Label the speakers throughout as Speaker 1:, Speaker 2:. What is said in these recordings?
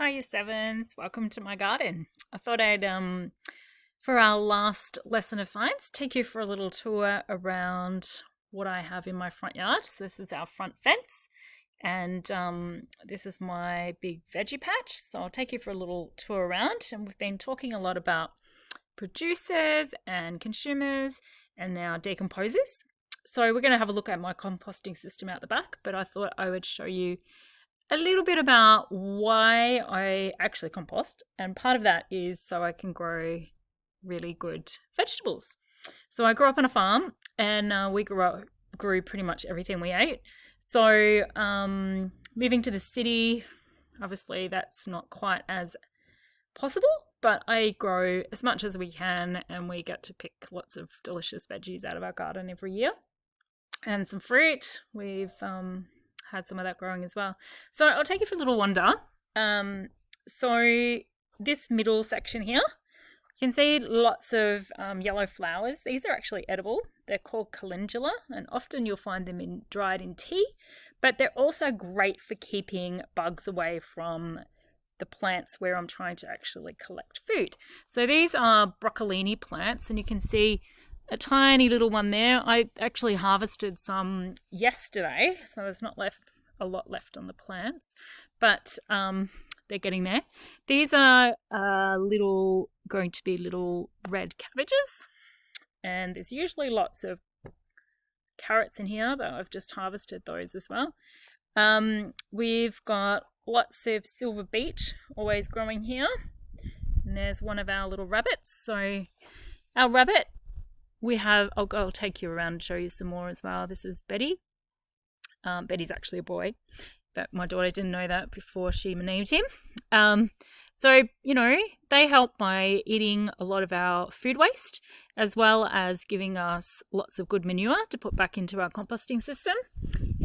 Speaker 1: Hi, you sevens. Welcome to my garden. I thought I'd, for our last lesson of science, take you for a little tour around what I have in my front yard. So this is our front fence, and this is my big veggie patch. So I'll take you for a little tour around, and we've been talking a lot about producers and consumers and now decomposers. So we're going to have a look at my composting system out the back, but I thought I would show you a little bit about why I actually compost, and part of that is so I can grow really good vegetables. So I grew up on a farm, and we grew pretty much everything we ate. So moving to the city, obviously that's not quite as possible, but I grow as much as we can, and we get to pick lots of delicious veggies out of our garden every year, and some fruit. We've had some of that growing as well. So I'll take you for a little wander. So this middle section here, you can see lots of yellow flowers. These are actually edible. They're called calendula, and often you'll find them dried in tea, but they're also great for keeping bugs away from the plants where I'm trying to actually collect food. So these are broccolini plants, and you can see a tiny little one there. I actually harvested some yesterday, so there's not a lot left on the plants, but they're getting there. These are going to be little red cabbages, and there's usually lots of carrots in here, but I've just harvested those as well. We've got lots of silver beet always growing here, and there's one of our little rabbits. So our rabbit, I'll take you around and show you some more as well. This is Betty. Betty's actually a boy, but my daughter didn't know that before she named him. So, they help by eating a lot of our food waste, as well as giving us lots of good manure to put back into our composting system.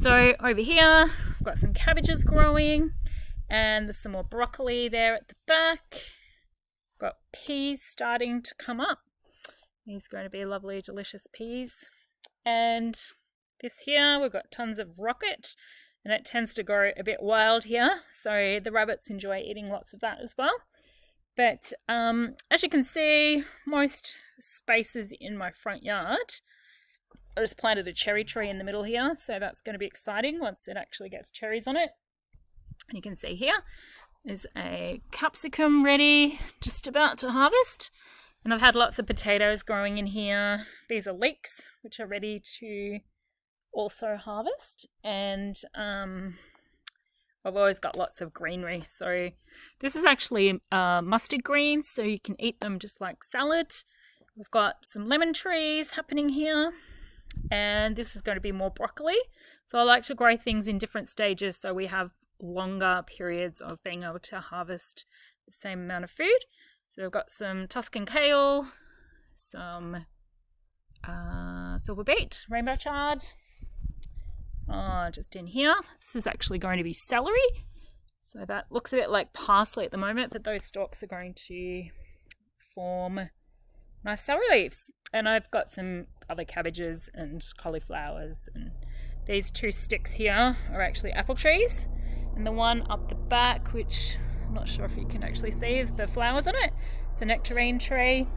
Speaker 1: So over here, I've got some cabbages growing, and there's some more broccoli there at the back. Got peas starting to come up. These are going to be lovely, delicious peas. And this here, we've got tons of rocket, and it tends to grow a bit wild here. So the rabbits enjoy eating lots of that as well. But as you can see, most spaces in my front yard, I just planted a cherry tree in the middle here. So that's going to be exciting once it actually gets cherries on it. And you can see here, there's a capsicum ready, just about to harvest. And I've had lots of potatoes growing in here. These are leeks, which are ready to also harvest. And I've always got lots of greenery. So this is actually mustard greens, so you can eat them just like salad. We've got some lemon trees happening here. And this is going to be more broccoli. So I like to grow things in different stages so we have longer periods of being able to harvest the same amount of food. So we've got some Tuscan kale, some silver beet, rainbow chard, just in here. This is actually going to be celery. So that looks a bit like parsley at the moment, but those stalks are going to form nice celery leaves. And I've got some other cabbages and cauliflowers, and these two sticks here are actually apple trees. And the one up the back, which I'm not sure if you can actually see the flowers on it, it's a nectarine tree.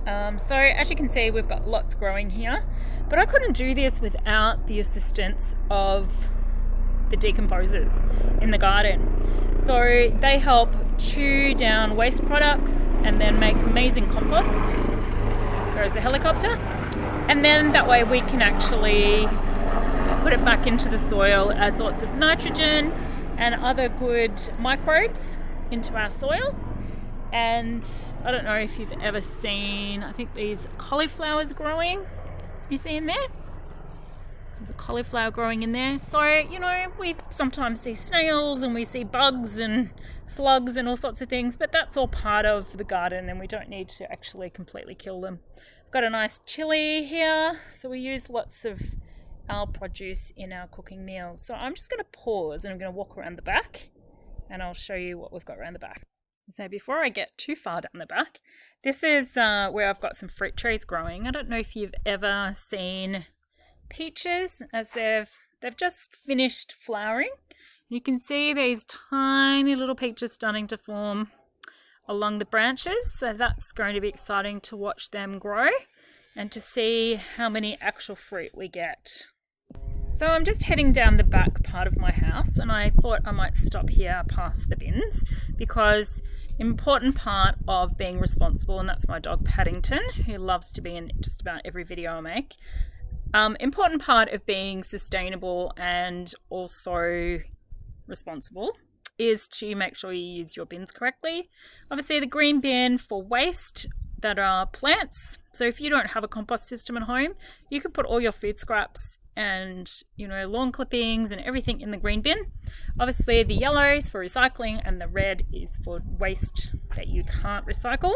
Speaker 1: So as you can see, we've got lots growing here, but I couldn't do this without the assistance of the decomposers in the garden. So they help chew down waste products and then make amazing compost. Goes the helicopter, and then that way we can actually put it back into the soil. It adds lots of nitrogen and other good microbes into our soil. And I don't know if you've ever seen, I think these cauliflowers growing. You see in there? There's a cauliflower growing in there. So, we sometimes see snails and we see bugs and slugs and all sorts of things, but that's all part of the garden and we don't need to actually completely kill them. I've got a nice chili here. So we use lots of our produce in our cooking meals. So I'm just going to pause and I'm going to walk around the back and I'll show you what we've got around the back. So before I get too far down the back, this is where I've got some fruit trees growing. I don't know if you've ever seen peaches as they've just finished flowering, You can see these tiny little peaches starting to form along the branches, so that's going to be exciting to watch them grow and to see how many actual fruit we get. So I'm just heading down the back part of my house, and I thought I might stop here past the bins because important part of being responsible, and that's my dog Paddington, who loves to be in just about every video I make. Important part of being sustainable and also responsible is to make sure you use your bins correctly. Obviously the green bin for waste that are plants. So if you don't have a compost system at home, you can put all your food scraps and lawn clippings and everything in the green bin. Obviously the yellow is for recycling and the red is for waste that you can't recycle.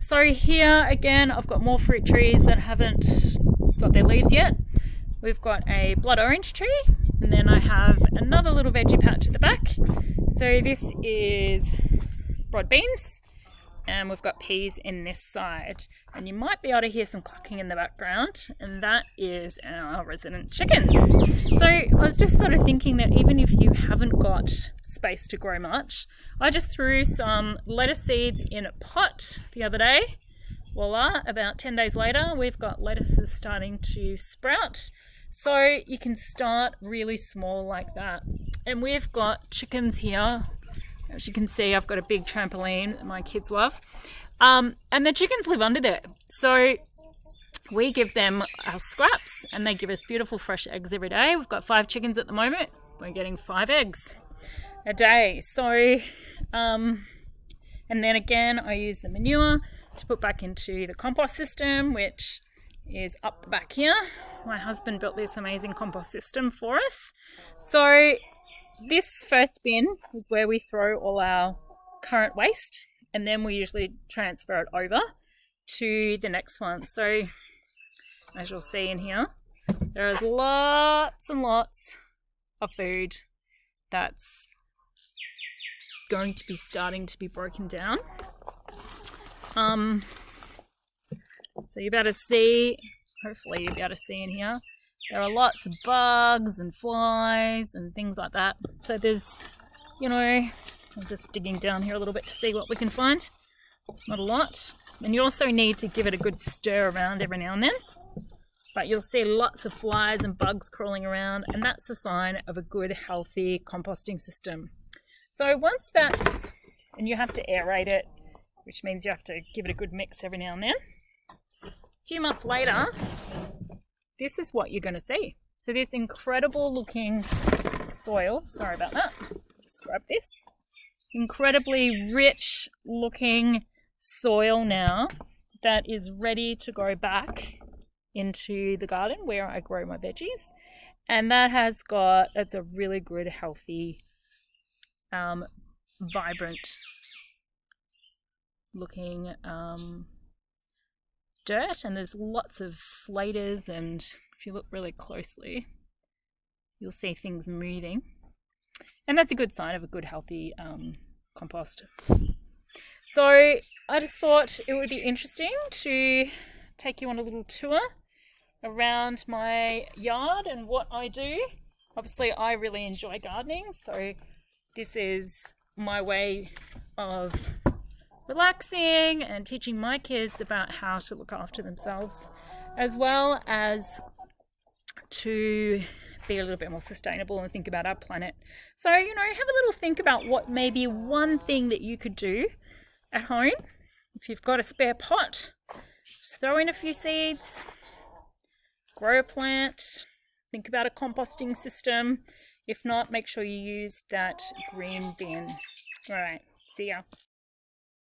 Speaker 1: So here again I've got more fruit trees that haven't got their leaves yet. We've got a blood orange tree, and then I have another little veggie patch at the back. So this is broad beans, and we've got peas in this side, and you might be able to hear some clucking in the background, and that is our resident chickens. So I was just sort of thinking that even if you haven't got space to grow much, I just threw some lettuce seeds in a pot the other day. Voila, about 10 days later we've got lettuces starting to sprout. So you can start really small like that. And we've got chickens here. As you can see, I've got a big trampoline that my kids love. And the chickens live under there. So we give them our scraps and they give us beautiful fresh eggs every day. We've got 5 chickens at the moment. We're getting 5 eggs a day. So, and then again, I use the manure to put back into the compost system, which is up the back here. My husband built this amazing compost system for us. So this first bin is where we throw all our current waste, and then we usually transfer it over to the next one. So as you'll see in here, there is lots and lots of food that's going to be starting to be broken down. So you'll be able to see, hopefully you'll be able to see in here, there are lots of bugs and flies and things like that. So there's, I'm just digging down here a little bit to see what we can find. Not a lot. And you also need to give it a good stir around every now and then. But you'll see lots of flies and bugs crawling around, and that's a sign of a good, healthy composting system. So once that's, and you have to aerate it, which means you have to give it a good mix every now and then. A few months later, this is what you're going to see. So this incredible looking soil, sorry about that, just grab this, incredibly rich looking soil now that is ready to go back into the garden where I grow my veggies. And that has got, it's a really good, healthy, vibrant looking dirt, and there's lots of slaters, and if you look really closely you'll see things moving, and that's a good sign of a good healthy compost. So I just thought it would be interesting to take you on a little tour around my yard and what I do. Obviously I really enjoy gardening, so this is my way of relaxing and teaching my kids about how to look after themselves, as well as to be a little bit more sustainable and think about our planet. So, have a little think about what maybe one thing that you could do at home. If you've got a spare pot, just throw in a few seeds, grow a plant, think about a composting system. If not, make sure you use that green bin. All right, see ya.